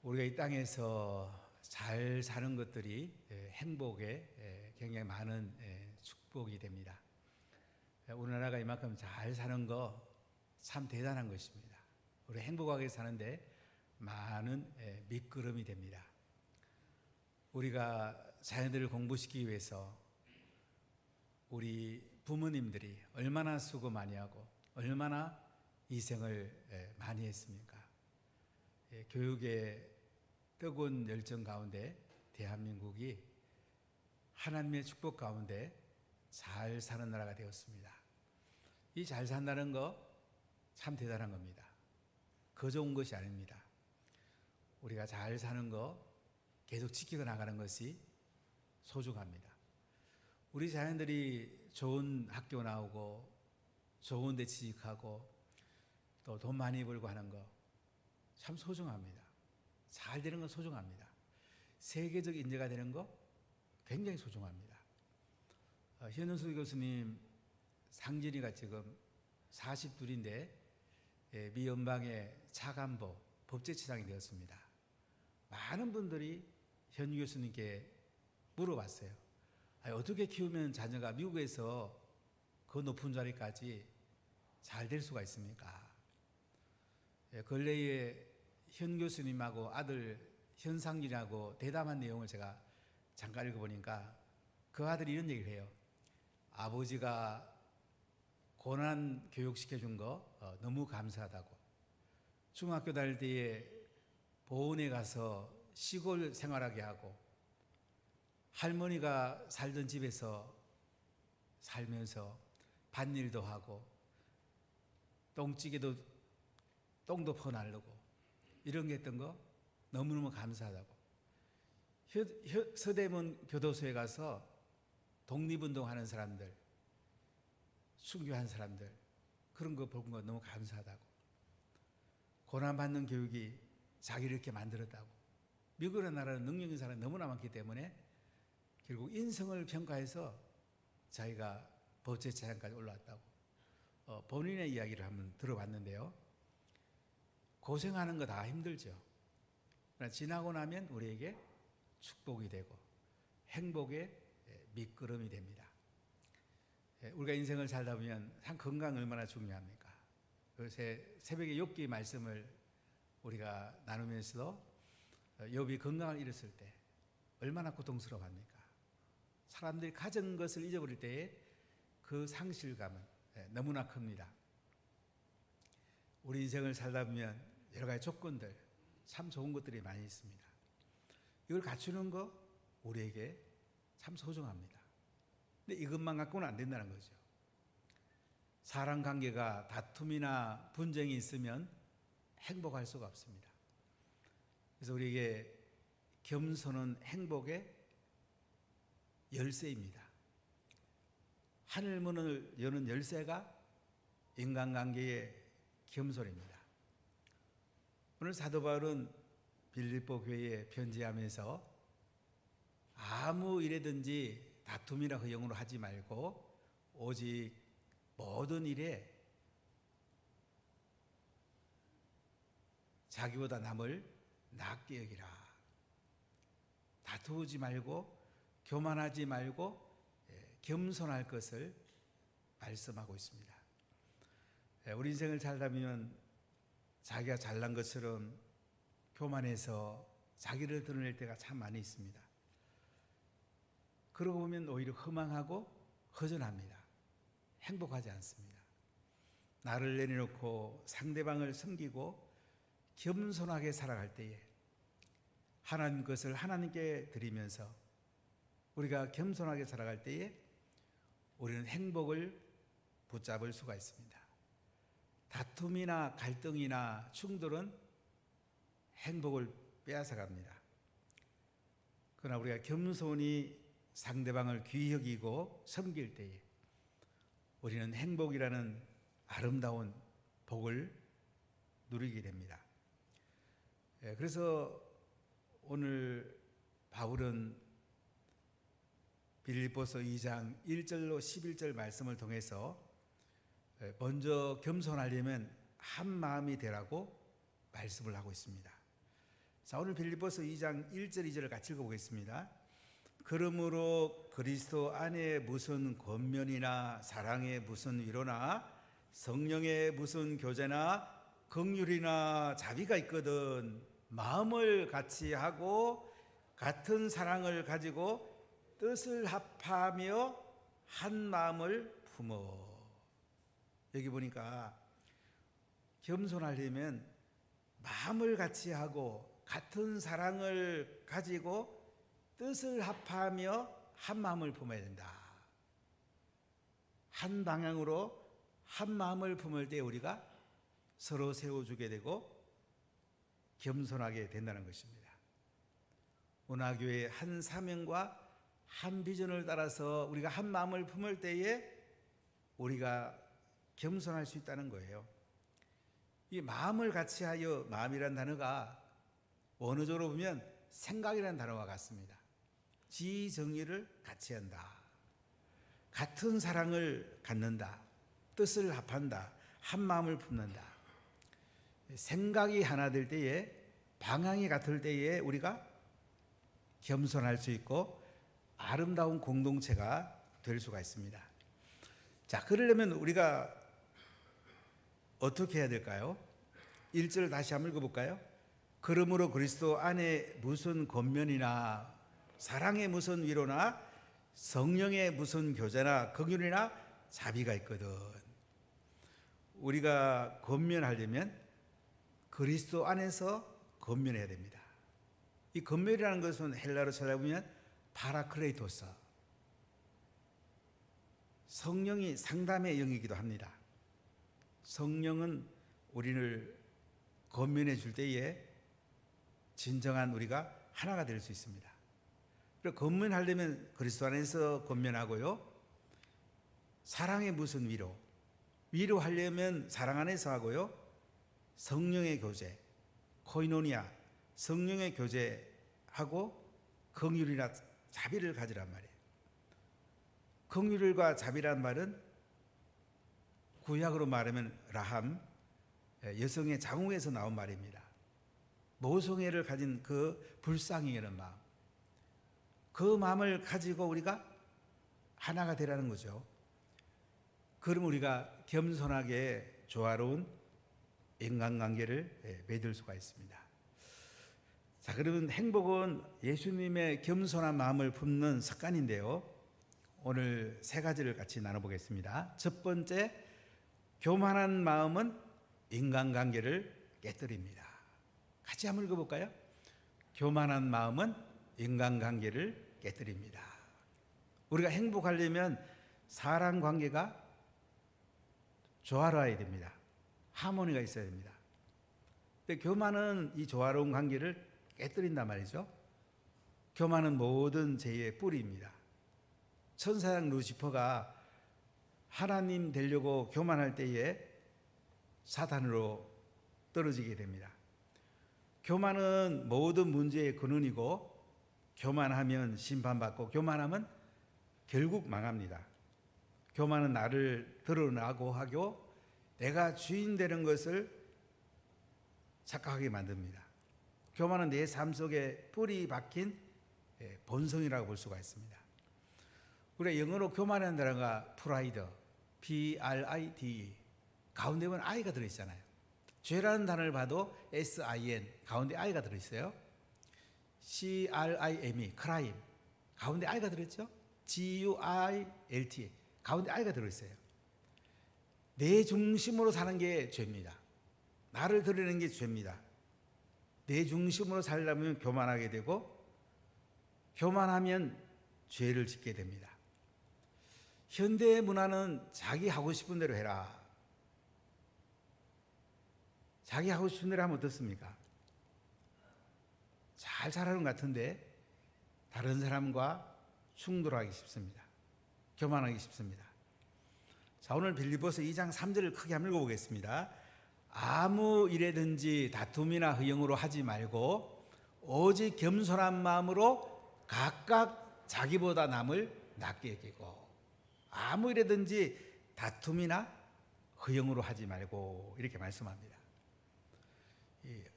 우리가 이 땅에서 잘 사는 것들이 행복에 굉장히 많은 축복이 됩니다. 우리나라가 이만큼 잘 사는 거 참 대단한 것입니다. 우리 행복하게 사는데 많은 밑거름이 됩니다. 우리가 자녀들을 공부시키기 위해서 우리 부모님들이 얼마나 수고 많이 하고 얼마나 희생을 많이 했습니까? 교육의 뜨거운 열정 가운데 대한민국이 하나님의 축복 가운데 잘 사는 나라가 되었습니다. 이 잘 산다는 거 참 대단한 겁니다. 그 좋은 것이 아닙니다. 우리가 잘 사는 거 계속 지키고 나가는 것이 소중합니다. 우리 자녀들이 좋은 학교 나오고 좋은 데 취직하고 또 돈 많이 벌고 하는 거 참 소중합니다. 잘 되는 건 소중합니다. 세계적 인재가 되는 거 굉장히 소중합니다. 현은수 교수님 상진이가 지금 42인데 미 연방의 차관보 법제처장이 되었습니다. 많은 분들이 현 교수님께 물어봤어요. 어떻게 키우면 자녀가 미국에서 그 높은 자리까지 잘 될 수가 있습니까? 근래에 현 교수님하고 아들 현상진하고 대담한 내용을 제가 잠깐 읽어보니까 그 아들이 이런 얘기를 해요. 아버지가 고난 교육시켜준 거 너무 감사하다고. 중학교 다닐 때에 보훈에 가서 시골 생활하게 하고 할머니가 살던 집에서 살면서 밭일도 하고 똥찌개도 똥도 퍼나르고 이런 게 했던 거 너무너무 감사하다고. 서대문 교도소에 가서 독립운동하는 사람들, 순교한 사람들 그런 거 본 거 너무 감사하다고. 고난받는 교육이 자기를 이렇게 만들었다고. 미국이라는 나라는 능력 있는 사람이 너무나 많기 때문에 결국 인성을 평가해서 자기가 법제처장까지 올라왔다고. 본인의 이야기를 한번 들어봤는데요. 고생하는 거 다 힘들죠. 그러나 지나고 나면 우리에게 축복이 되고 행복의 밑거름이 됩니다. 우리가 인생을 살다 보면 참 건강 얼마나 중요합니까? 요새 새벽에 욥기 말씀을 우리가 나누면서도 욥이 건강을 잃었을 때 얼마나 고통스러워합니까? 사람들이 가진 것을 잊어버릴 때에 그 상실감은 너무나 큽니다. 우리 인생을 살다 보면 여러 가지 조건들 참 좋은 것들이 많이 있습니다. 이걸 갖추는 거 우리에게 참 소중합니다. 근데 이것만 갖고는 안 된다는 거죠. 사람 관계가 다툼이나 분쟁이 있으면 행복할 수가 없습니다. 그래서 우리에게 겸손은 행복의 열쇠입니다. 하늘문을 여는 열쇠가 인간관계의 겸손입니다. 오늘 사도 바울은 빌립보 교회에 편지하면서 아무 일에든지 다툼이나 허영으로 하지 말고 오직 모든 일에 자기보다 남을 낫게 여기라. 다투지 말고 교만하지 말고 겸손할 것을 말씀하고 있습니다. 우리 인생을 살다 보면 자기가 잘난 것처럼 교만해서 자기를 드러낼 때가 참 많이 있습니다. 그러고 보면 오히려 허망하고 허전합니다. 행복하지 않습니다. 나를 내려놓고 상대방을 섬기고 겸손하게 살아갈 때에 하나님 것을 하나님께 드리면서 우리가 겸손하게 살아갈 때에 우리는 행복을 붙잡을 수가 있습니다. 다툼이나 갈등이나 충돌은 행복을 빼앗아갑니다. 그러나 우리가 겸손히 상대방을 귀히 여기고 섬길 때에 우리는 행복이라는 아름다운 복을 누리게 됩니다. 그래서 오늘 바울은 빌립보서 2장 1절로 11절 말씀을 통해서 먼저 겸손하려면 한 마음이 되라고 말씀을 하고 있습니다. 자, 오늘 빌립보서 2장 1절 2절을 같이 읽어보겠습니다. 그러므로 그리스도 안에 무슨 권면이나 사랑의 무슨 위로나 성령의 무슨 교제나 긍휼이나 자비가 있거든 마음을 같이 하고 같은 사랑을 가지고 뜻을 합하며 한 마음을 품어. 여기 보니까 겸손하려면 마음을 같이 하고 같은 사랑을 가지고 뜻을 합하며 한 마음을 품어야 된다. 한 방향으로 한 마음을 품을 때 우리가 서로 세워주게 되고 겸손하게 된다는 것입니다. 운하교회의 한 사명과 한 비전을 따라서 우리가 한 마음을 품을 때에 우리가 겸손할 수 있다는 거예요. 이 마음을 같이 하여, 마음이란 단어가 원어적으로 보면 생각이라는 단어와 같습니다. 지정의를 같이 한다. 같은 사랑을 갖는다. 뜻을 합한다. 한 마음을 품는다. 생각이 하나 될 때에, 방향이 같을 때에 우리가 겸손할 수 있고 아름다운 공동체가 될 수가 있습니다. 자, 그러려면 우리가 어떻게 해야 될까요? 1절 다시 한번 읽어볼까요? 그러므로 그리스도 안에 무슨 권면이나 사랑의 무슨 위로나 성령의 무슨 교제나 긍휼이나 자비가 있거든. 우리가 권면하려면 그리스도 안에서 권면해야 됩니다. 이 권면이라는 것은 헬라어로 찾아보면 파라클레이토스, 성령이 상담의 영이기도 합니다. 성령은 우리를 권면해 줄 때에 진정한 우리가 하나가 될 수 있습니다. 그리고 권면하려면 그리스도 안에서 권면하고요. 사랑의 무슨 위로, 위로하려면 사랑 안에서 하고요. 성령의 교제, 코이노니아, 성령의 교제하고 긍휼이나 자비를 가지란 말이에요. 긍휼과 자비란 말은 구약으로 말하면 라함, 여성의 장후에서 나온 말입니다. 모성애를 가진 그 불쌍히 여는 마음, 그 마음을 가지고 우리가 하나가 되라는 거죠. 그럼 우리가 겸손하게 조화로운 인간관계를 맺을 수가 있습니다. 자, 그러면 행복은 예수님의 겸손한 마음을 품는 습관인데요. 오늘 세 가지를 같이 나눠보겠습니다. 첫 번째, 교만한 마음은 인간관계를 깨뜨립니다. 같이 한번 읽어볼까요? 교만한 마음은 인간관계를 깨뜨립니다. 우리가 행복하려면 사람관계가 조화로워야 됩니다. 하모니가 있어야 됩니다. 근데 교만은 이 조화로운 관계를 깨뜨린단 말이죠. 교만은 모든 죄의 뿌리입니다. 천사장 루시퍼가 하나님 되려고 교만할 때에 사탄으로 떨어지게 됩니다. 교만은 모든 문제의 근원이고, 교만하면 심판받고, 교만하면 결국 망합니다. 교만은 나를 드러나고 하고 내가 주인 되는 것을 착각하게 만듭니다. 교만은 내 삶 속에 뿌리 박힌 본성이라고 볼 수가 있습니다. 우리가 영어로 교만이라는 단어가 프라이드, P-R-I-D-E, 가운데 보면 I가 들어있잖아요. 죄라는 단어를 봐도 S-I-N, 가운데 I가 들어있어요. C-R-I-M-E, crime, 가운데 I가 들어있죠. G-U-I-L-T, 가운데 I가 들어있어요. 내 중심으로 사는 게 죄입니다. 나를 드러내는 게 죄입니다. 내 중심으로 살려면 교만하게 되고, 교만하면 죄를 짓게 됩니다. 현대 문화는 자기 하고 싶은 대로 해라. 자기 하고 싶은 대로 하면 어떻습니까? 잘 살아가는 것 같은데 다른 사람과 충돌하기 쉽습니다. 교만하기 쉽습니다. 자, 오늘 빌립보서 2장 3절을 크게 한번 읽어보겠습니다. 아무 일에든지 다툼이나 허영으로 하지 말고 오직 겸손한 마음으로 각각 자기보다 남을 낮게 여기고, 아무 일에든지 다툼이나 허영으로 하지 말고, 이렇게 말씀합니다.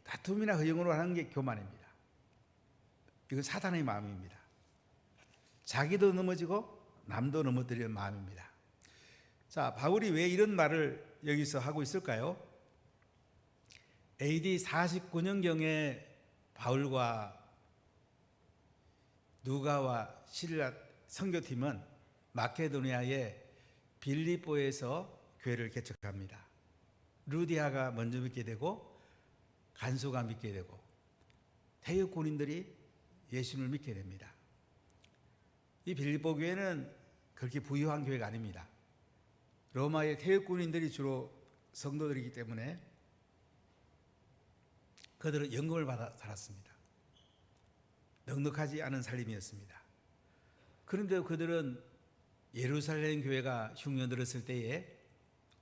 다툼이나 허영으로 하는 게 교만입니다. 이건 사단의 마음입니다. 자기도 넘어지고 남도 넘어뜨리는 마음입니다. 자, 바울이 왜 이런 말을 여기서 하고 있을까요? AD 49년경에 바울과 누가와 실라 선교팀은 마케도니아의 빌립보에서 교회를 개척합니다. 루디아가 먼저 믿게 되고 간수가 믿게 되고 태역 군인들이 예수님을 믿게 됩니다. 이 빌립보 교회는 그렇게 부유한 교회가 아닙니다. 로마의 태역 군인들이 주로 성도들이기 때문에 그들은 연금을 받아 살았습니다. 넉넉하지 않은 살림이었습니다. 그런데 그들은 예루살렘 교회가 흉년 들었을 때에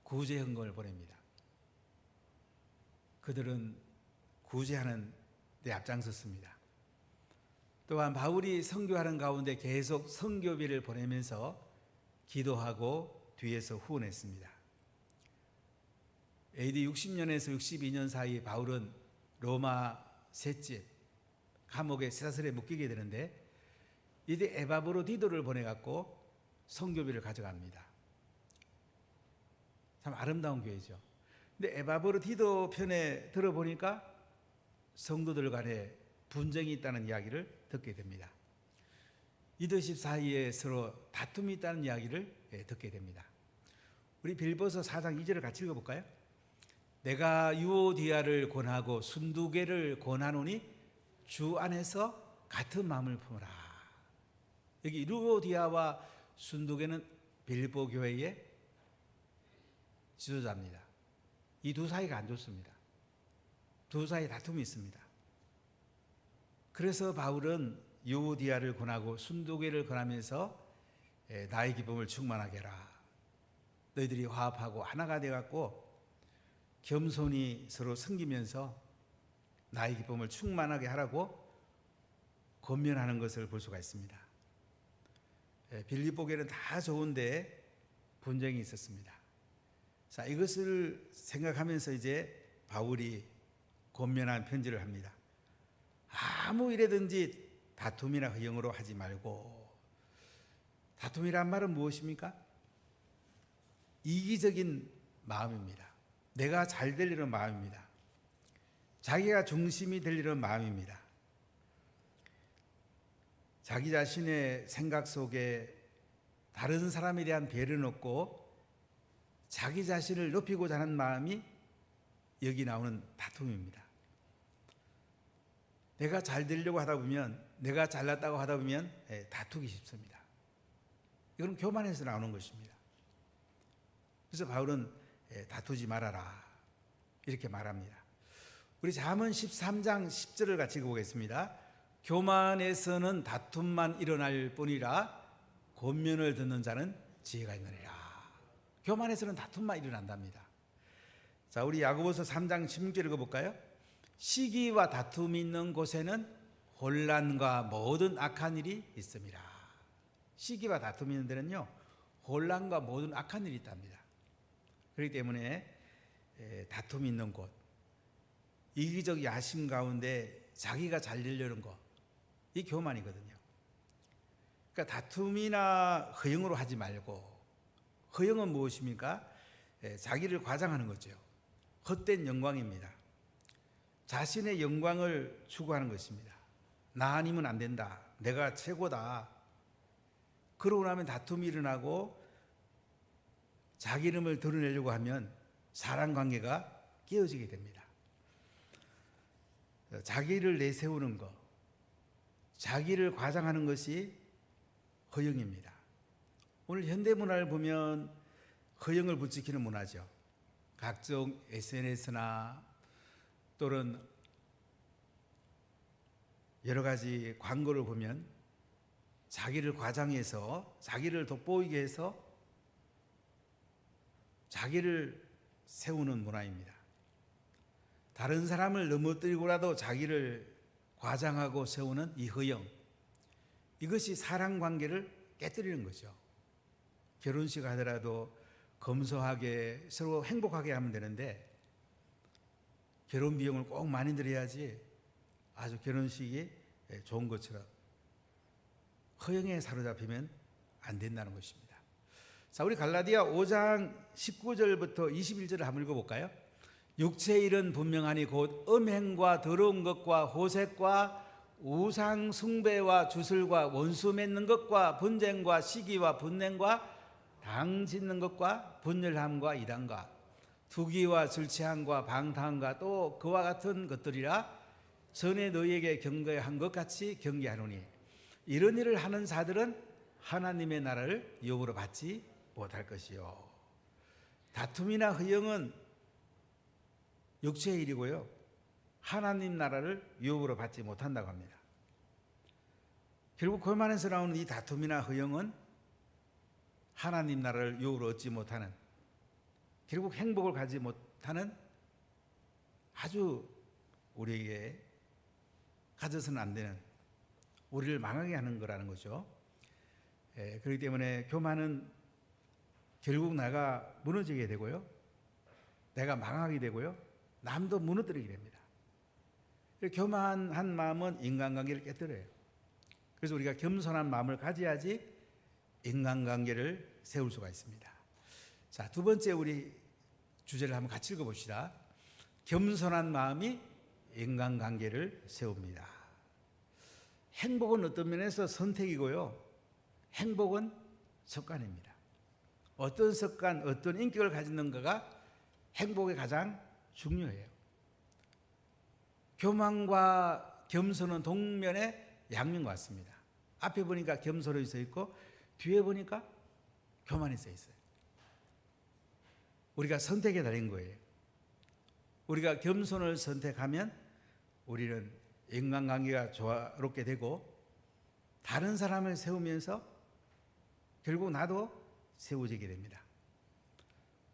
구제 헌금을 보냅니다. 그들은 구제하는 데 앞장섰습니다. 또한 바울이 선교하는 가운데 계속 선교비를 보내면서 기도하고 뒤에서 후원했습니다. AD 60년에서 62년 사이 바울은 로마 셋집 감옥에 쇠사슬에 묶이게 되는데 이때 에바브로디도를 보내갖고 선교비를 가져갑니다. 참 아름다운 교회죠. 근데 에바브로디도 편에 들어보니까 성도들 간에 분쟁이 있다는 이야기를 듣게 됩니다. 리더십 사이에 서로 다툼이 있다는 이야기를 듣게 됩니다. 우리 빌보서 4장 2절을 같이 읽어볼까요? 내가 유오디아를 권하고 순두개를 권하노니 주 안에서 같은 마음을 품으라. 여기 유오디아와 순두개는 빌보 교회의 지도자입니다. 이 두 사이가 안 좋습니다. 두 사이에 다툼이 있습니다. 그래서 바울은 유오디아를 권하고 순두개를 권하면서 나의 기쁨을 충만하게 해라. 너희들이 화합하고 하나가 되어갖고 겸손히 서로 섬기면서 나의 기쁨을 충만하게 하라고 권면하는 것을 볼 수가 있습니다. 빌립보 교회는 다 좋은데 분쟁이 있었습니다. 자, 이것을 생각하면서 이제 바울이 권면한 편지를 합니다. 아무 일에든지 다툼이나 허영으로 하지 말고. 다툼이란 말은 무엇입니까? 이기적인 마음입니다. 내가 잘 되려는 마음입니다. 자기가 중심이 되려는 마음입니다. 자기 자신의 생각 속에 다른 사람에 대한 배려는 없고 자기 자신을 높이고자 하는 마음이 여기 나오는 다툼입니다. 내가 잘 되려고 하다 보면, 내가 잘났다고 하다 보면 다투기 쉽습니다. 이건 교만에서 나오는 것입니다. 그래서 바울은 다투지 말아라 이렇게 말합니다. 우리 잠언 13장 10절을 같이 읽어보겠습니다. 교만에서는 다툼만 일어날 뿐이라 권면을 듣는 자는 지혜가 있느니라. 교만에서는 다툼만 일어난답니다. 자, 우리 야고보서 3장 16절 읽어볼까요? 시기와 다툼이 있는 곳에는 혼란과 모든 악한 일이 있습니다. 시기와 다툼이 있는 데는요, 혼란과 모든 악한 일이 있답니다. 그렇기 때문에 다툼이 있는 곳, 이기적 야심 가운데 자기가 잘 되려는 것, 이 교만이거든요. 그러니까 다툼이나 허영으로 하지 말고, 허영은 무엇입니까? 자기를 과장하는 거죠. 헛된 영광입니다. 자신의 영광을 추구하는 것입니다. 나 아니면 안 된다. 내가 최고다. 그러고 나면 다툼이 일어나고 자기 이름을 드러내려고 하면 사람관계가 깨어지게 됩니다. 자기를 내세우는 것, 자기를 과장하는 것이 허영입니다. 오늘 현대문화를 보면 허영을 부추기는 문화죠. 각종 SNS나 또는 여러 가지 광고를 보면 자기를 과장해서 자기를 돋보이게 해서 자기를 세우는 문화입니다. 다른 사람을 넘어뜨리고라도 자기를 과장하고 세우는 이 허영, 이것이 사랑관계를 깨뜨리는 거죠. 결혼식 하더라도 검소하게 서로 행복하게 하면 되는데 결혼 비용을 꼭 많이 들여야지 아주 결혼식이 좋은 것처럼 허영에 사로잡히면 안 된다는 것입니다. 자, 우리 갈라디아 5장 19절부터 21절을 한번 읽어볼까요? 육체의 일은 분명하니 곧 음행과 더러운 것과 호색과 우상 숭배와 주술과 원수 맺는 것과 분쟁과 시기와 분냉과 당 짓는 것과 분열함과 이단과 투기와 술 취함과 방탕함과 또 그와 같은 것들이라 전에 너희에게 경고한 것 같이 경계하노니 이런 일을 하는 자들은 하나님의 나라를 유업으로 받지 못할 것이요. 다툼이나 허영은 육체의 일이고요, 하나님 나라를 유업으로 받지 못한다고 합니다. 결국 교만에서 나오는 이 다툼이나 허영은 하나님 나라를 유업으로 얻지 못하는, 결국 행복을 가지 못하는 아주 우리에게 가져서는 안 되는, 우리를 망하게 하는 거라는 거죠. 그렇기 때문에 교만은 결국 내가 무너지게 되고요, 내가 망하게 되고요, 남도 무너뜨리게 됩니다. 교만한 마음은 인간관계를 깨뜨려요. 그래서 우리가 겸손한 마음을 가져야지 인간관계를 세울 수가 있습니다. 자, 두 번째 우리 주제를 한번 같이 읽어봅시다. 겸손한 마음이 인간관계를 세웁니다. 행복은 어떤 면에서 선택이고요, 행복은 습관입니다. 어떤 습관, 어떤 인격을 가지는가가 행복에 가장 중요해요. 교만과 겸손은 동면의 양면 같습니다. 앞에 보니까 겸손이 써 있고 뒤에 보니까 교만이 써 있어요. 우리가 선택에 달린 거예요. 우리가 겸손을 선택하면 우리는 인간관계가 조화롭게 되고 다른 사람을 세우면서 결국 나도 세워지게 됩니다.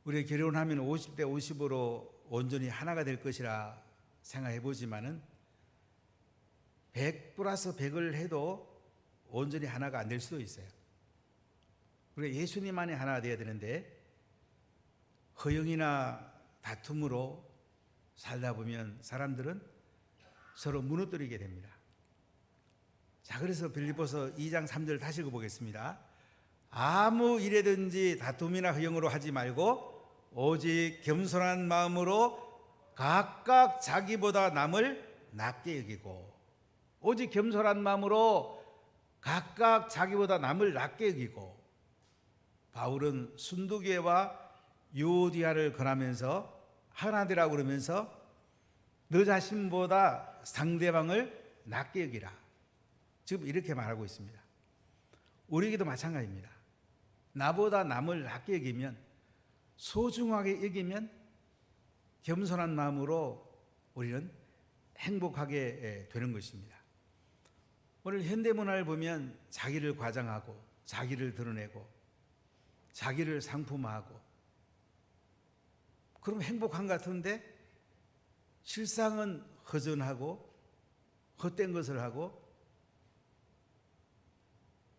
우리가 결혼하면 50대 50으로 온전히 하나가 될 것이라 생각해 보지만은 100 플러스 100을 해도 온전히 하나가 안 될 수도 있어요. 우리가 예수님만이 하나가 되어야 되는데 허영이나 다툼으로 살다 보면 사람들은 서로 무너뜨리게 됩니다. 자, 그래서 빌립보서 2장 3절 다시 읽어보겠습니다. 아무 일에든지 다툼이나 허영으로 하지 말고 오직 겸손한 마음으로 각각 자기보다 남을 낮게 여기고, 오직 겸손한 마음으로 각각 자기보다 남을 낮게 여기고. 바울은 순두계와 유오디아를 권하면서 하나 되라고 그러면서 너 자신보다 상대방을 낮게 여기라, 지금 이렇게 말하고 있습니다. 우리에게도 마찬가지입니다. 나보다 남을 낮게 여기면, 소중하게 여기면 겸손한 마음으로 우리는 행복하게 되는 것입니다. 오늘 현대문화를 보면 자기를 과장하고 자기를 드러내고 자기를 상품화하고, 그럼 행복한 것 같은데 실상은 허전하고 헛된 것을 하고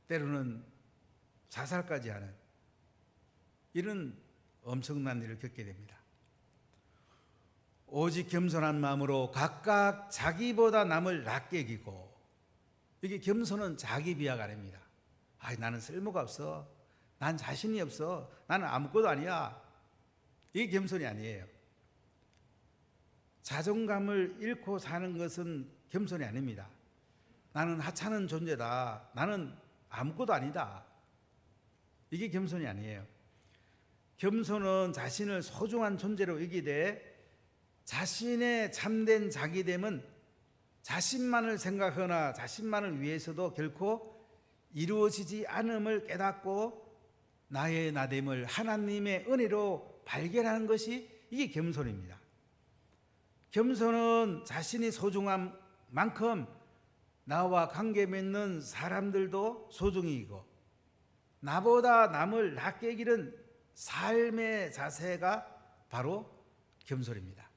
때로는 자살까지 하는 이런 엄청난 일을 겪게 됩니다. 오직 겸손한 마음으로 각각 자기보다 남을 낮게 여기고, 이게 겸손은 자기 비하가 아닙니다. 나는 쓸모가 없어, 난 자신이 없어, 나는 아무것도 아니야, 이게 겸손이 아니에요. 자존감을 잃고 사는 것은 겸손이 아닙니다. 나는 하찮은 존재다, 나는 아무것도 아니다, 이게 겸손이 아니에요. 겸손은 자신을 소중한 존재로 여기되 자신의 참된 자기됨은 자신만을 생각하거나 자신만을 위해서도 결코 이루어지지 않음을 깨닫고 나의 나됨을 하나님의 은혜로 발견하는 것이, 이게 겸손입니다. 겸손은 자신이 소중한 만큼 나와 관계 맺는 사람들도 소중히 여기고, 나보다 남을 낮게 여기는 삶의 자세가 바로 겸손입니다.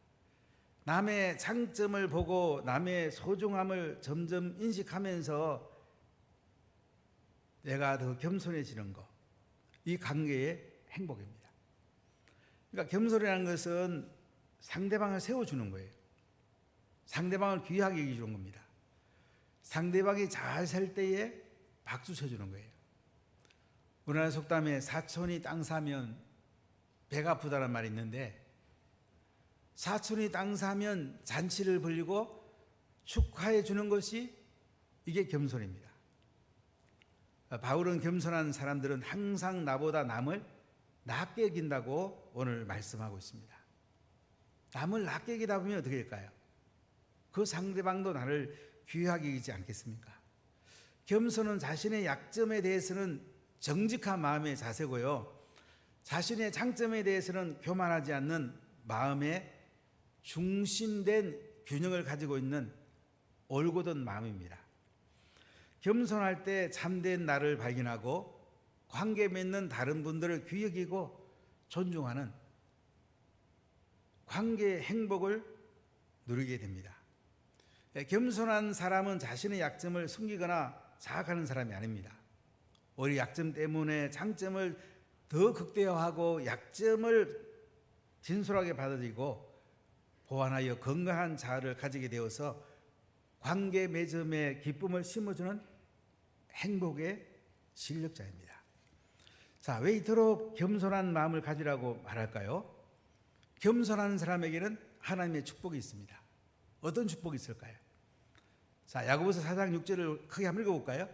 남의 장점을 보고 남의 소중함을 점점 인식하면서 내가 더 겸손해지는 것, 이 관계의 행복입니다. 그러니까 겸손이라는 것은 상대방을 세워주는 거예요. 상대방을 귀하게 여기주는 겁니다. 상대방이 잘 살 때에 박수 쳐주는 거예요. 우리나라 속담에 사촌이 땅 사면 배가 아프다는 말이 있는데, 사촌이 땅 사면 잔치를 벌리고 축하해 주는 것이 이게 겸손입니다. 바울은 겸손한 사람들은 항상 나보다 남을 낮게 여긴다고 오늘 말씀하고 있습니다. 남을 낮게 여기다 보면 어떻게 될까요? 그 상대방도 나를 귀하게 여기지 않겠습니까? 겸손은 자신의 약점에 대해서는 정직한 마음의 자세고요, 자신의 장점에 대해서는 교만하지 않는 마음의 중심된 균형을 가지고 있는 올곧은 마음입니다. 겸손할 때 참된 나를 발견하고 관계 맺는 다른 분들을 귀히 여기고 존중하는 관계의 행복을 누리게 됩니다. 겸손한 사람은 자신의 약점을 숨기거나 자학하는 사람이 아닙니다. 오히려 약점 때문에 장점을 더 극대화하고 약점을 진솔하게 받아들이고 보완하여 건강한 자아를 가지게 되어서 관계 맺음에 기쁨을 심어주는 행복의 실력자입니다. 자, 왜 이토록 겸손한 마음을 가지라고 말할까요? 겸손한 사람에게는 하나님의 축복이 있습니다. 어떤 축복이 있을까요? 자, 야고보서 4장 6절을 크게 한번 읽어볼까요?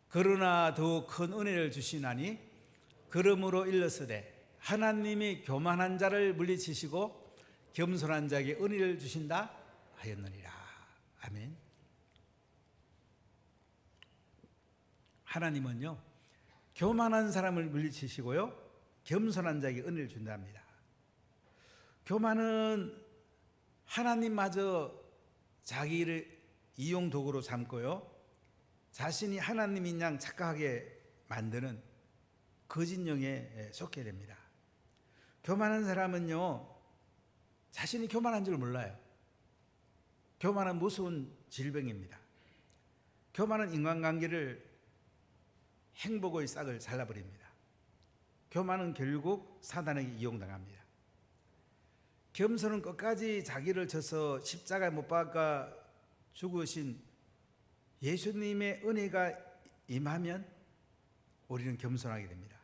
그러나 더 큰 은혜를 주시나니 그러므로 일렀으되 하나님이 교만한 자를 물리치시고 겸손한 자에게 은혜를 주신다 하였느니라. 아멘. 하나님은요, 교만한 사람을 물리치시고요, 겸손한 자에게 은혜를 준답니다. 교만은 하나님마저 자기를 이용 도구로 삼고요, 자신이 하나님인 양 착각하게 만드는 거짓령에 속게 됩니다. 교만한 사람은요, 자신이 교만한 줄 몰라요. 교만은 무서운 질병입니다. 교만은 인간관계를 행복의 싹을 잘라버립니다. 교만은 결국 사단에게 이용당합니다. 겸손은 끝까지 자기를 쳐서 십자가에 못 박아 죽으신 예수님의 은혜가 임하면 우리는 겸손하게 됩니다.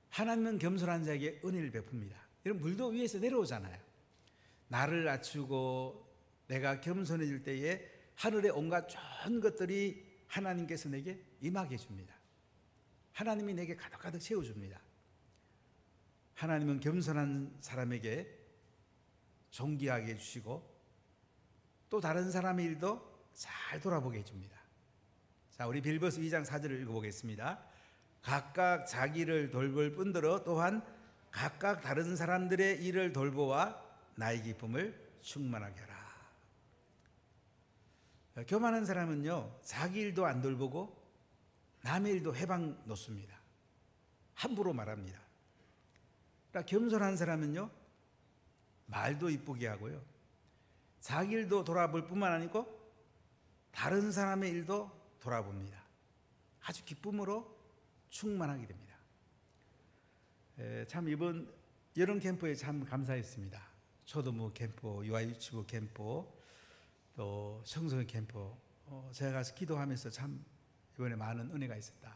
하나님은 겸손한 자에게 은혜를 베풉니다. 여러분, 물도 위에서 내려오잖아요. 나를 낮추고 내가 겸손해질 때에 하늘의 온갖 좋은 것들이 하나님께서 내게 임하게 해줍니다. 하나님이 내게 가득가득 채워줍니다. 하나님은 겸손한 사람에게 존귀하게 해주시고 또 다른 사람의 일도 잘 돌아보게 해줍니다. 자, 우리 빌보서 2장 4절을 읽어보겠습니다. 각각 자기를 돌볼 뿐더러 또한 각각 다른 사람들의 일을 돌보아 나의 기쁨을 충만하게 하라. 교만한 사람은요, 자기 일도 안 돌보고 남의 일도 해방 놓습니다. 함부로 말합니다. 그러니까 겸손한 사람은요, 말도 이쁘게 하고요, 자기 일도 돌아볼 뿐만 아니고 다른 사람의 일도 돌아봅니다. 아주 기쁨으로 충만하게 됩니다. 참 이번 여름 캠프에 참 감사했습니다. 초등부 캠프, 유아유치부 캠프, 또 청소년 캠프, 제가 가서 기도하면서 참 이번에 많은 은혜가 있었다.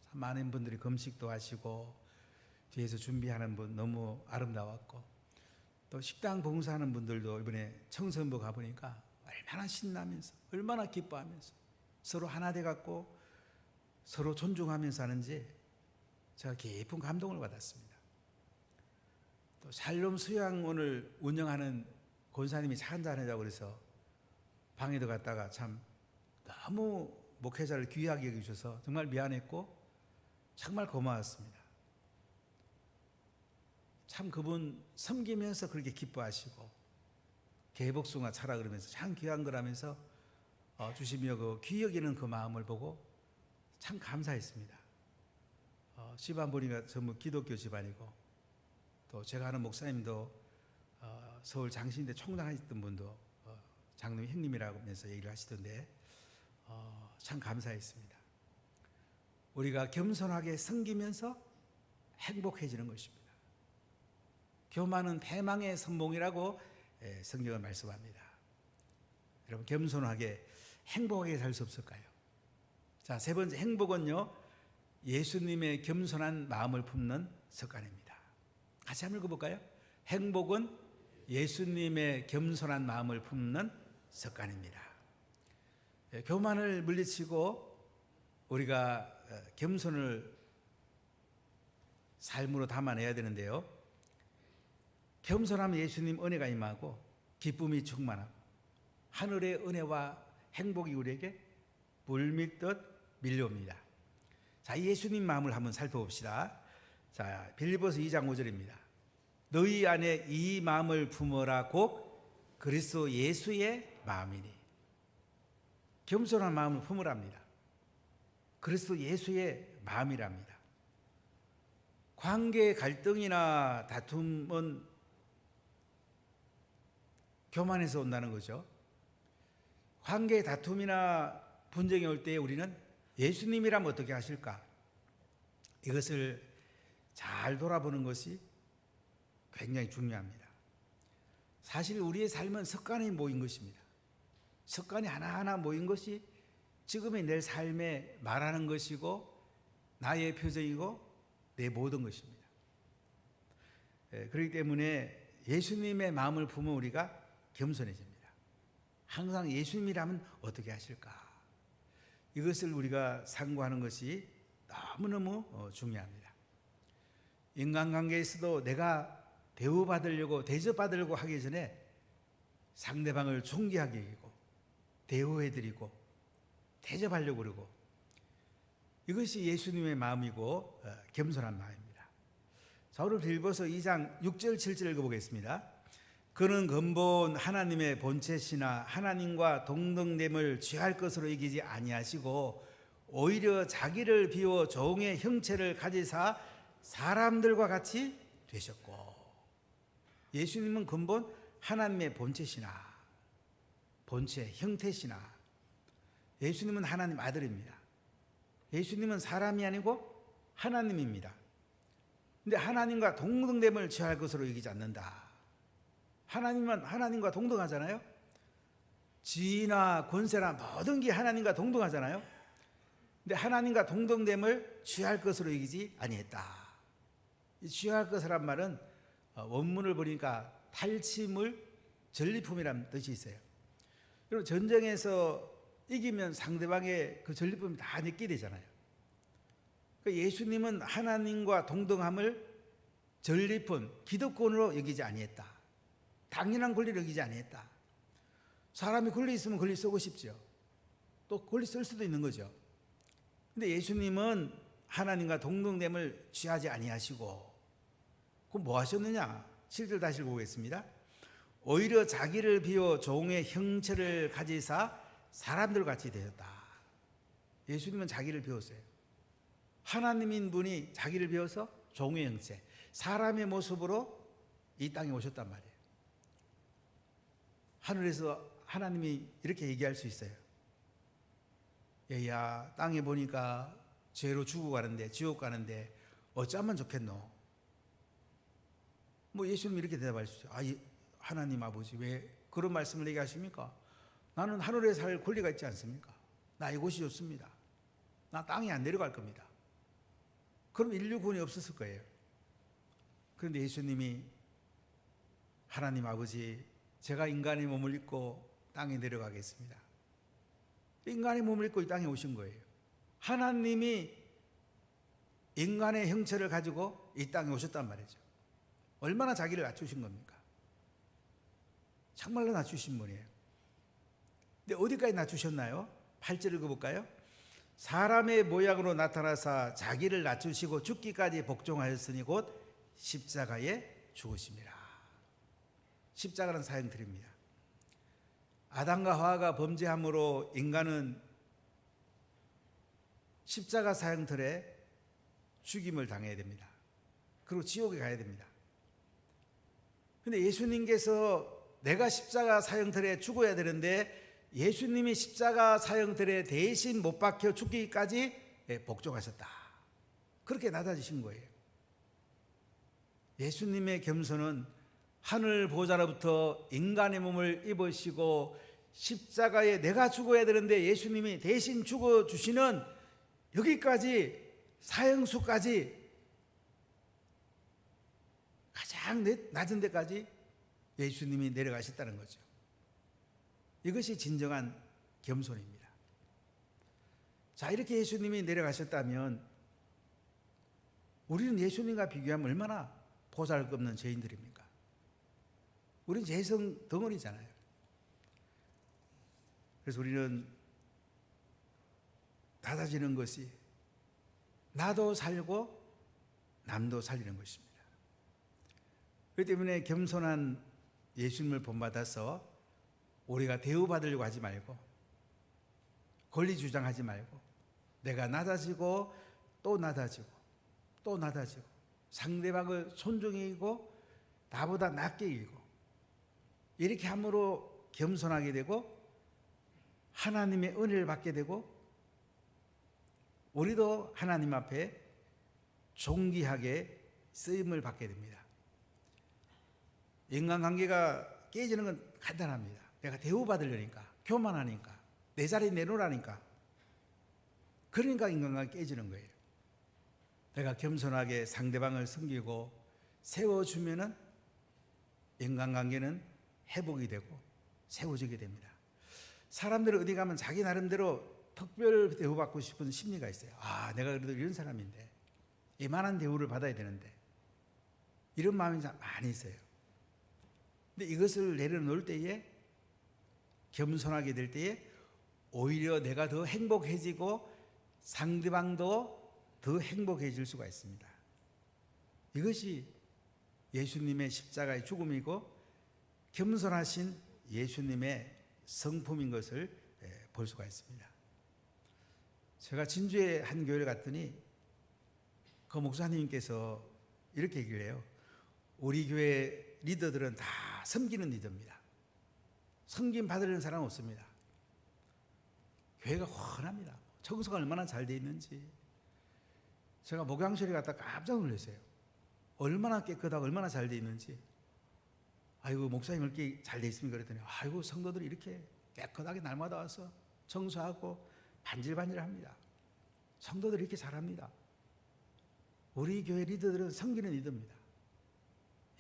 참 많은 분들이 금식도 하시고 뒤에서 준비하는 분 너무 아름다웠고, 또 식당 봉사하는 분들도 이번에 청소년부 가보니까 얼마나 신나면서 얼마나 기뻐하면서 서로 하나 돼갖고 서로 존중하면서 하는지 제가 깊은 감동을 받았습니다. 또 샬롬 수양원을 운영하는 권사님이 차 한잔하자고 그래서 방에도 갔다가 참 너무 목회자를 귀하게 여기셔서 정말 미안했고 정말 고마웠습니다. 참 그분 섬기면서 그렇게 기뻐하시고 개복숭아 차라 그러면서 참 귀한 거라면서 주시며 그 귀히 여기는 그 마음을 보고 참 감사했습니다. 집안 보니까 전부 기독교 집안이고, 또 제가 아는 목사님도 서울 장신대 총장하셨던 분도 장로님 형님이라고 하면서 얘기를 하시던데 참 감사했습니다. 우리가 겸손하게 섬기면서 행복해지는 것입니다. 교만은 패망의 선봉이라고 성경은 말씀합니다. 여러분, 겸손하게 행복하게 살 수 없을까요? 자, 세 번째 행복은요, 예수님의 겸손한 마음을 품는 습관입니다. 같이 한번 읽어볼까요? 행복은 예수님의 겸손한 마음을 품는 습관입니다. 교만을 물리치고 우리가 겸손을 삶으로 담아내야 되는데요, 겸손하면 예수님 은혜가 임하고 기쁨이 충만하고 하늘의 은혜와 행복이 우리에게 물밀듯 밀려옵니다. 자, 예수님 마음을 한번 살펴봅시다. 자, 빌립보서 2장 5절입니다. 너희 안에 이 마음을 품어라 곧 그리스도 예수의 마음이니. 겸손한 마음을 품으랍니다. 그리스도 예수의 마음이랍니다. 관계 갈등이나 다툼은 교만에서 온다는 거죠. 관계 다툼이나 분쟁이 올 때 우리는 예수님이라면 어떻게 하실까? 이것을 잘 돌아보는 것이 굉장히 중요합니다. 사실 우리의 삶은 습관이 모인 것입니다. 습관이 하나하나 모인 것이 지금의 내 삶에 말하는 것이고 나의 표정이고 내 모든 것입니다. 그렇기 때문에 예수님의 마음을 품으면 우리가 겸손해집니다. 항상 예수님이라면 어떻게 하실까? 이것을 우리가 상고하는 것이 너무너무 중요합니다. 인간관계에서도 내가 대우받으려고 대접받으려고 하기 전에 상대방을 존귀하게 여기고 대우해드리고 대접하려고 그러고, 이것이 예수님의 마음이고 겸손한 마음입니다. 자, 오늘 빌립보서 2장 6절 7절 읽어보겠습니다. 그는 근본 하나님의 본체시나 하나님과 동등됨을 취할 것으로 여기지 아니하시고 오히려 자기를 비워 종의 형체를 가지사 사람들과 같이 되셨고. 예수님은 근본 하나님의 본체시나 본체 형태시나, 예수님은 하나님 아들입니다. 예수님은 사람이 아니고 하나님입니다. 근데 하나님과 동등됨을 취할 것으로 여기지 않는다. 하나님은 하나님과 동등하잖아요. 지위나 권세나 모든 게 하나님과 동등하잖아요. 근데 하나님과 동등됨을 취할 것으로 여기지 아니했다. 이 취할 것이란 말은 원문을 보니까 탈취물, 전리품이라는 뜻이 있어요. 여러분, 전쟁에서 이기면 상대방의 그 전리품이 다 내게 되잖아요. 그러니까 예수님은 하나님과 동등함을 전리품, 기득권으로 여기지 아니했다. 당연한 권리를 여기지 아니했다. 사람이 권리 있으면 권리 쓰고 싶죠. 또 권리 쓸 수도 있는 거죠. 근데 예수님은 하나님과 동등됨을 취하지 아니하시고, 그럼 뭐 하셨느냐? 7절 다시 읽어보겠습니다. 오히려 자기를 비워 종의 형체를 가지사 사람들 같이 되었다. 예수님은 자기를 비웠어요. 하나님인 분이 자기를 비워서 종의 형체, 사람의 모습으로 이 땅에 오셨단 말이에요. 하늘에서 하나님이 이렇게 얘기할 수 있어요. 얘야, 땅에 보니까 죄로 죽어 가는데, 지옥 가는데 어쩌면 좋겠노? 뭐 예수님이 이렇게 대답할 수 있어요. 하나님 아버지, 왜 그런 말씀을 얘기하십니까? 나는 하늘에 살 권리가 있지 않습니까? 나 이곳이 좋습니다. 나 땅에 안 내려갈 겁니다. 그럼 인류 구원이 없었을 거예요. 그런데 예수님이 하나님 아버지, 제가 인간의 몸을 입고 땅에 내려가겠습니다. 인간의 몸을 입고 이 땅에 오신 거예요. 하나님이 인간의 형체를 가지고 이 땅에 오셨단 말이죠. 얼마나 자기를 낮추신 겁니까? 정말로 낮추신 분이에요. 근데 어디까지 낮추셨나요? 8절 읽어볼까요? 사람의 모양으로 나타나사 자기를 낮추시고 죽기까지 복종하였으니 곧 십자가에 죽으심이라. 십자가는 사형틀입니다. 아담과 하와가 범죄함으로 인간은 십자가 사형틀에 죽임을 당해야 됩니다. 그리고 지옥에 가야 됩니다. 그런데 예수님께서 내가 십자가 사형틀에 죽어야 되는데 예수님이 십자가 사형틀에 대신 못 박혀 죽기까지 복종하셨다. 그렇게 낮아지신 거예요. 예수님의 겸손은 하늘 보좌로부터 인간의 몸을 입으시고 십자가에 내가 죽어야 되는데 예수님이 대신 죽어주시는 여기까지 사형수까지 가장 낮은 데까지 예수님이 내려가셨다는 거죠. 이것이 진정한 겸손입니다. 자, 이렇게 예수님이 내려가셨다면 우리는 예수님과 비교하면 얼마나 보잘것없는 죄인들입니까? 우리는 죄성 덩어리잖아요. 그래서 우리는 낮아지는 것이 나도 살고 남도 살리는 것입니다. 그렇기 때문에 겸손한 예수님을 본받아서 우리가 대우받으려고 하지 말고 권리 주장하지 말고 내가 낮아지고 또 낮아지고 또 낮아지고 상대방을 손중히 이기고 나보다 낮게 이기고 이렇게 함으로 겸손하게 되고 하나님의 은혜를 받게 되고 우리도 하나님 앞에 존귀하게 쓰임을 받게 됩니다. 인간관계가 깨지는 건 간단합니다. 내가 대우받으려니까, 교만하니까, 내 자리 내놓으라니까. 그러니까 인간관계 깨지는 거예요. 내가 겸손하게 상대방을 섬기고 세워주면은 인간관계는 회복이 되고 세워지게 됩니다. 사람들은 어디 가면 자기 나름대로 특별 대우받고 싶은 심리가 있어요. 아, 내가 그래도 이런 사람인데 이만한 대우를 받아야 되는데 이런 마음이 많이 있어요. 근데 이것을 내려놓을 때에 겸손하게 될 때에 오히려 내가 더 행복해지고 상대방도 더 행복해질 수가 있습니다. 이것이 예수님의 십자가의 죽음이고 겸손하신 예수님의 성품인 것을 볼 수가 있습니다. 제가 진주의 한 교회를 갔더니 그 목사님께서 이렇게 얘기를 해요. 우리 교회 리더들은 다 섬기는 리더입니다. 섬김 받으려는 사람은 없습니다. 교회가 훤합니다. 청소가 얼마나 잘 돼 있는지. 제가 목양실에 갔다 깜짝 놀랐어요. 얼마나 깨끗하고 얼마나 잘 돼 있는지. 아이고, 목사님 이렇게 잘 돼 있습니까? 그랬더니 아이고, 성도들이 이렇게 깨끗하게 날마다 와서 청소하고 반질반질합니다. 성도들이 이렇게 잘합니다. 우리 교회 리더들은 섬기는 리더입니다.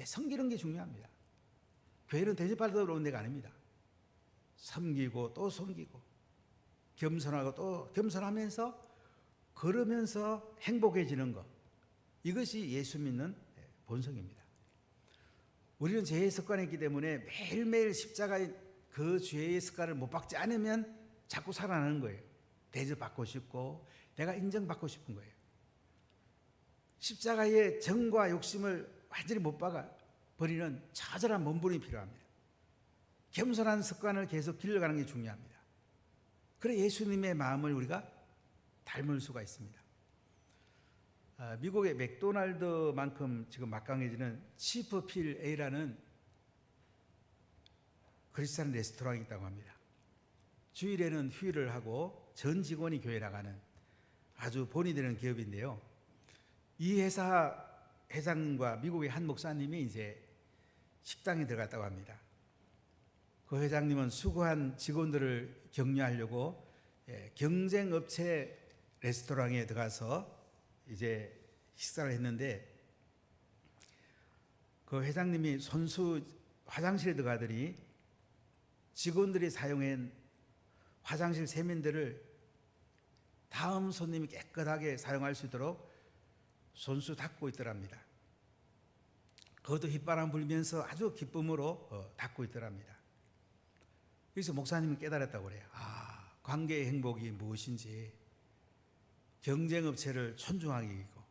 섬기는 게 중요합니다. 교회는 대접받으러 온 데가 아닙니다. 섬기고 또 섬기고 겸손하고 또 겸손하면서 걸으면서 행복해지는 것, 이것이 예수 믿는 본성입니다. 우리는 죄의 습관이 있기 때문에 매일매일 십자가의 그 죄의 습관을 못 박지 않으면 자꾸 살아나는 거예요. 대접받고 싶고 내가 인정받고 싶은 거예요. 십자가의 정과 욕심을 완전히 못 박아 버리는 처절한 몸부림이 필요합니다. 겸손한 습관을 계속 길러가는 게 중요합니다. 그래 예수님의 마음을 우리가 닮을 수가 있습니다. 미국의 맥도날드만큼 지금 막강해지는 치프필 A라는 크리스찬 레스토랑이 있다고 합니다. 주일에는 휴일을 하고 전 직원이 교회 나가는 아주 본이 되는 기업인데요. 이 회사 회장과 미국의 한 목사님이 이제 식당에 들어갔다고 합니다. 그 회장님은 수고한 직원들을 격려하려고 경쟁업체 레스토랑에 들어가서 이제 식사를 했는데 그 회장님이 손수 화장실에 들어가더니 직원들이 사용한 화장실 세면대를 다음 손님이 깨끗하게 사용할 수 있도록 손수 닦고 있더랍니다. 그것도 휘바람 불면서 아주 기쁨으로 닦고 있더랍니다. 그래서 목사님은 깨달았다고 그래요. 아, 관계의 행복이 무엇인지 경쟁업체를 존중하게 이기고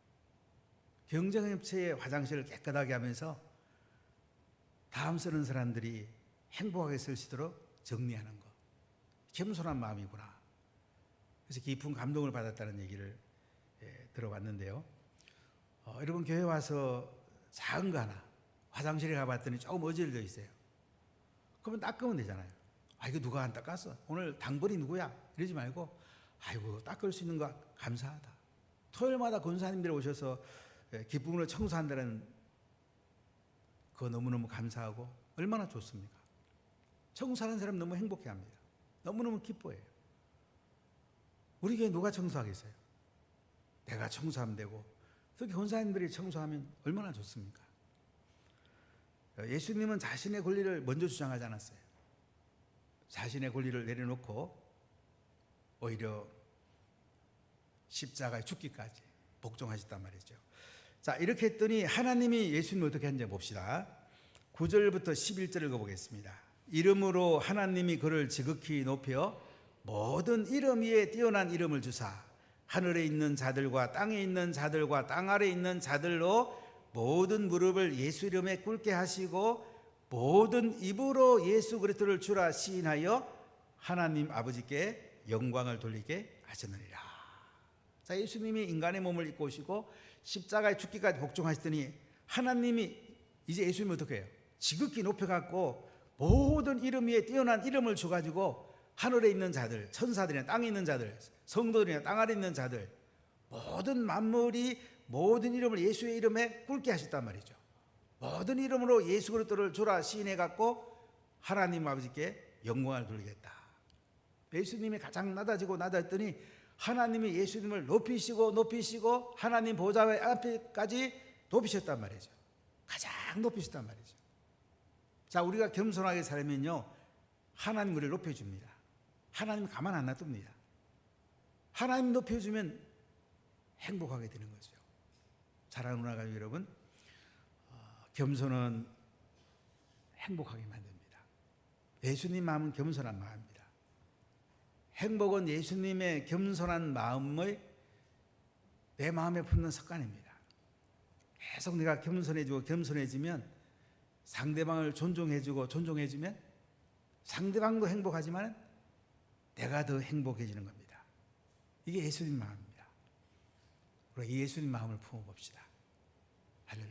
경쟁업체의 화장실을 깨끗하게 하면서 다음 쓰는 사람들이 행복하게 쓸 수 있도록 정리하는 것, 겸손한 마음이구나. 그래서 깊은 감동을 받았다는 얘기를 들어봤는데요. 여러분 교회 와서 작은 거 하나 화장실에 가봤더니 조금 어질러 있어요. 그러면 닦으면 되잖아요. 아, 이거 누가 안 닦았어? 오늘 당번이 누구야? 이러지 말고 아이고 닦을 수 있는 거 감사하다. 토요일마다 권사님들이 오셔서 기쁨으로 청소한다는 그거 너무너무 감사하고 얼마나 좋습니까? 청소하는 사람 너무 행복해합니다. 너무너무 기뻐해요. 우리 교회 누가 청소하겠어요? 내가 청소하면 되고, 특히 권사님들이 청소하면 얼마나 좋습니까? 예수님은 자신의 권리를 먼저 주장하지 않았어요. 자신의 권리를 내려놓고 오히려 십자가에 죽기까지 복종하셨단 말이죠. 자, 이렇게 했더니 하나님이 예수님을 어떻게 했는지 봅시다. 9절부터 11절을 읽어보겠습니다. 이름으로 하나님이 그를 지극히 높여 모든 이름 위에 뛰어난 이름을 주사 하늘에 있는 자들과 땅에 있는 자들과 땅 아래에 있는 자들로 모든 무릎을 예수 이름에 꿇게 하시고 모든 입으로 예수 그리스도를 주라 시인하여 하나님 아버지께 영광을 돌리게 하셨느니라. 자, 예수님이 인간의 몸을 입고 오시고 십자가에 죽기까지 복종하시더니 하나님이 이제 예수님을 어떻게 해요? 지극히 높여갖고 모든 이름 위에 뛰어난 이름을 줘가지고 하늘에 있는 자들, 천사들이나 땅에 있는 자들, 성도들이나 땅 아래 있는 자들, 모든 만물이 모든 이름을 예수의 이름에 꿇게 하셨단 말이죠. 모든 이름으로 예수 그리스도를 주라 시인해갖고 하나님 아버지께 영광을 돌리겠다. 예수님이 가장 낮아지고 낮았더니 하나님이 예수님을 높이시고 하나님 보좌 앞에까지 높이셨단 말이죠. 가장 높이셨단 말이죠. 자, 우리가 겸손하게 살면요, 하나님 우리를 높여줍니다. 하나님 가만 안 놔둡니다. 하나님 높여주면 행복하게 되는 거죠. 사랑하는 누나 가족 여러분, 겸손은 행복하게 만듭니다. 예수님 마음은 겸손한 마음입니다. 행복은 예수님의 겸손한 마음을 내 마음에 품는 습관입니다. 계속 내가 겸손해지면 상대방을 존중해주면 상대방도 행복하지만 내가 더 행복해지는 겁니다. 이게 예수님 마음입니다. 우리 예수님 마음을 품어봅시다.